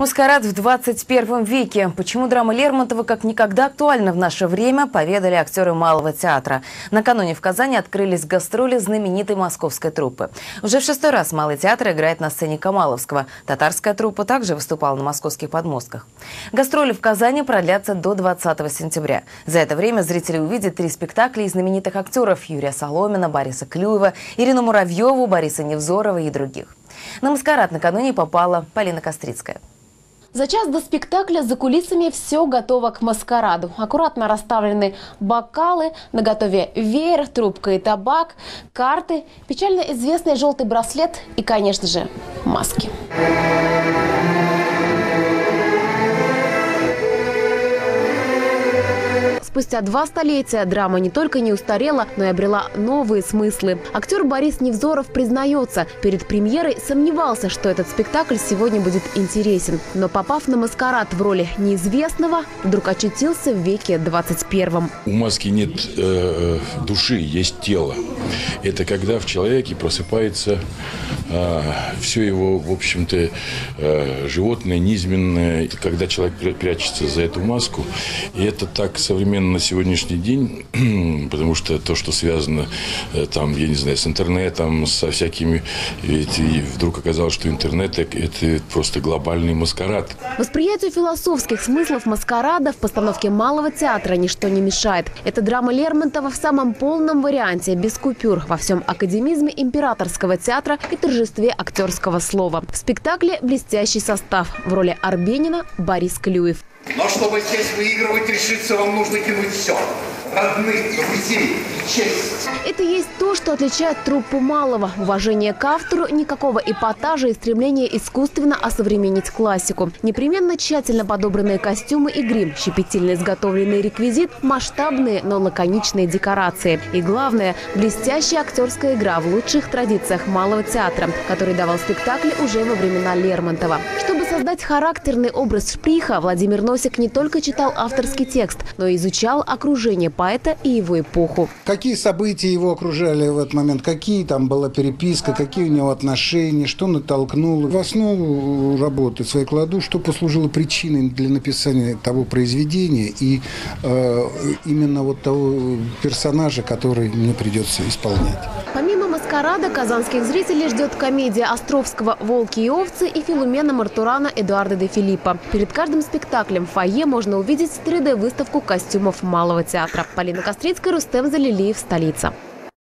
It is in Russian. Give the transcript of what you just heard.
Маскарад в 21 веке. Почему драма Лермонтова как никогда актуальна в наше время, поведали актеры Малого театра. Накануне в Казани открылись гастроли знаменитой московской труппы. Уже в 6-й раз Малый театр играет на сцене Камаловского. Татарская труппа также выступала на московских подмостках. Гастроли в Казани продлятся до 20 сентября. За это время зрители увидят 3 спектакля из знаменитых актеров: Юрия Соломина, Бориса Клюева, Ирину Муравьеву, Бориса Невзорова и других. На маскарад накануне попала Полина Кострицкая. За час до спектакля за кулисами все готово к маскараду. Аккуратно расставлены бокалы, наготове веер, трубка и табак, карты, печально известный желтый браслет и, конечно же, маски. Спустя 2 столетия драма не только не устарела, но и обрела новые смыслы. Актер Борис Невзоров признается, перед премьерой сомневался, что этот спектакль сегодня будет интересен. Но попав на маскарад в роли неизвестного, вдруг очутился в веке 21. У маски нет души, есть тело. Это когда в человеке просыпается все его, в общем-то, животное, низменное. Когда человек прячется за эту маску, и это так современно на сегодняшний день, потому что то, что связано там, я не знаю, с интернетом, со всякими, ведь и вдруг оказалось, что интернет – это просто глобальный маскарад. Восприятию философских смыслов маскарада в постановке Малого театра ничто не мешает. Это драма Лермонтова в самом полном варианте, без купюр, во всем академизме Императорского театра и торжестве актерского слова. В спектакле блестящий состав. В роли Арбенина Борис Клюев. Но чтобы здесь выигрывать, решиться вам нужно кинуть все. Родных, друзей, честь. Это есть то, что отличает труппу Малого. Уважение к автору, никакого эпатажа и стремление искусственно осовременить классику. Непременно тщательно подобранные костюмы и грим, щепетильно изготовленный реквизит, масштабные, но лаконичные декорации. И главное, блестящая актерская игра в лучших традициях Малого театра, который давал спектакли уже во времена Лермонтова. Чтобы создать характерный образ Шприха, Владимир Носик не только читал авторский текст, но и изучал окружение поэта и его эпоху. Какие события его окружали в этот момент, какие там была переписка, какие у него отношения, что натолкнуло. В основу работы своей кладу, что послужило причиной для написания того произведения и именно вот того персонажа, который мне придется исполнять. Помимо маскарада, казанских зрителей ждет комедия Островского «Волки и овцы» и Филумена Мартурана Эдуарда де Филиппа. Перед каждым спектаклем в фойе можно увидеть 3D-выставку костюмов Малого театра. Полина Кострицкая, Рустем Залилиев, столица.